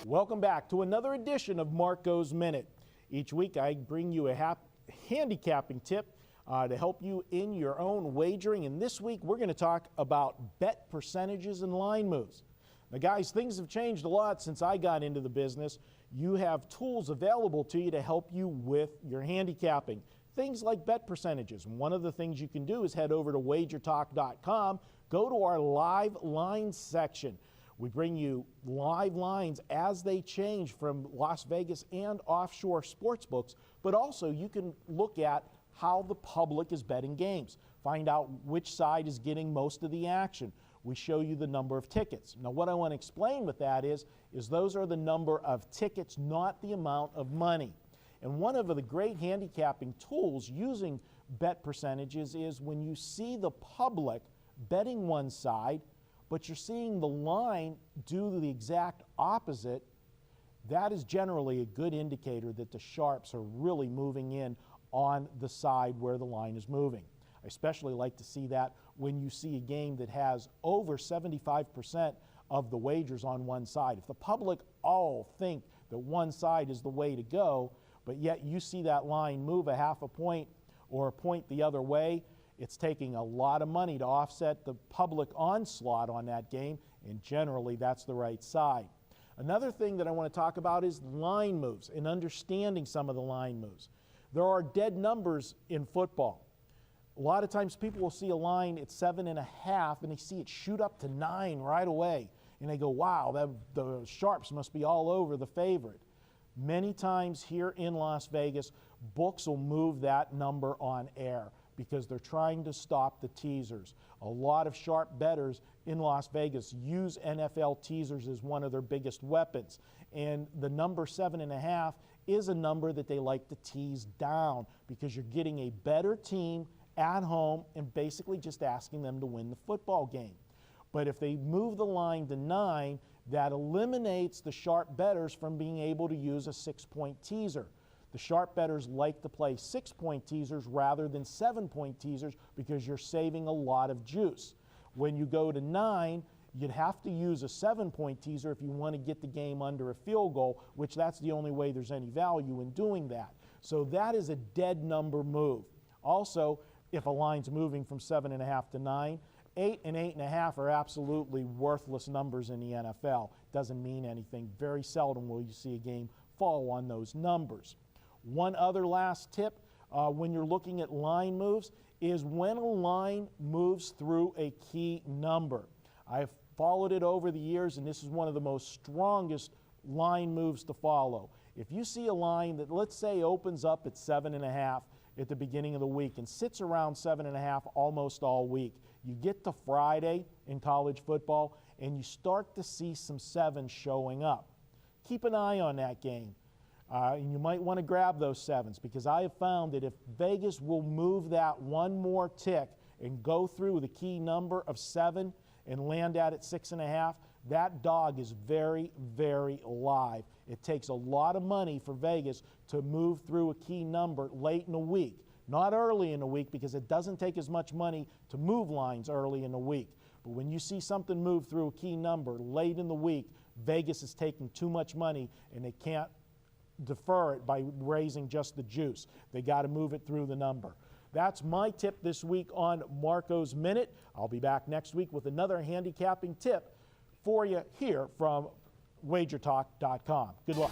Welcome back to another edition of Marco's Minute. Each week I bring you a handicapping tip to help you in your own wagering. And this week we're going to talk about bet percentages and line moves. Now guys, things have changed a lot since I got into the business. You have tools available to you to help you with your handicapping. Things like bet percentages. One of the things you can do is head over to WagerTalk.com, go to our live lines section. We bring you live lines as they change from Las Vegas and offshore sports books, but also you can look at how the public is betting games. Find out which side is getting most of the action. We show you the number of tickets. Now what I want to explain with that is those are the number of tickets, not the amount of money. And one of the great handicapping tools using bet percentages is when you see the public betting one side, but you're seeing the line do the exact opposite, that is generally a good indicator that the sharps are really moving in on the side where the line is moving. I especially like to see that when you see a game that has over 75% of the wagers on one side. If the public all think that one side is the way to go, but yet you see that line move a half a point or a point the other way, it's taking a lot of money to offset the public onslaught on that game, and generally that's the right side. Another thing that I want to talk about is line moves and understanding some of the line moves. There are dead numbers in football. A lot of times people will see a line at 7.5 and they see it shoot up to 9 right away. And they go, wow, the sharps must be all over the favorite. Many times here in Las Vegas, books will move that number on air because they're trying to stop the teasers. A lot of sharp bettors in Las Vegas use NFL teasers as one of their biggest weapons. And the number 7.5 is a number that they like to tease down because you're getting a better team at home and basically just asking them to win the football game. But if they move the line to 9, that eliminates the sharp bettors from being able to use a 6-point teaser. The sharp bettors like to play 6-point teasers rather than 7-point teasers because you're saving a lot of juice. When you go to 9, you'd have to use a 7-point teaser if you want to get the game under a field goal, which that's the only way there's any value in doing that. So that is a dead number move. Also, if a line's moving from 7.5 to 9, 8 and 8.5 are absolutely worthless numbers in the NFL. Doesn't mean anything. Very seldom will you see a game fall on those numbers. One other last tip when you're looking at line moves is when a line moves through a key number. I've followed it over the years, and this is one of the most strongest line moves to follow. If you see a line that, let's say, opens up at 7.5 at the beginning of the week and sits around 7.5 almost all week, you get to Friday in college football and you start to see some 7s showing up. Keep an eye on that game. And you might want to grab those 7s because I have found that if Vegas will move that one more tick and go through the key number of 7 and land at 6.5, that dog is very, very live. It takes a lot of money for Vegas to move through a key number late in the week. Not early in the week because it doesn't take as much money to move lines early in the week. But when you see something move through a key number late in the week, Vegas is taking too much money and they can't defer it by raising just the juice. They got to move it through the number. That's my tip this week on Marco's Minute. I'll be back next week with another handicapping tip for you here from WagerTalk.com. Good luck.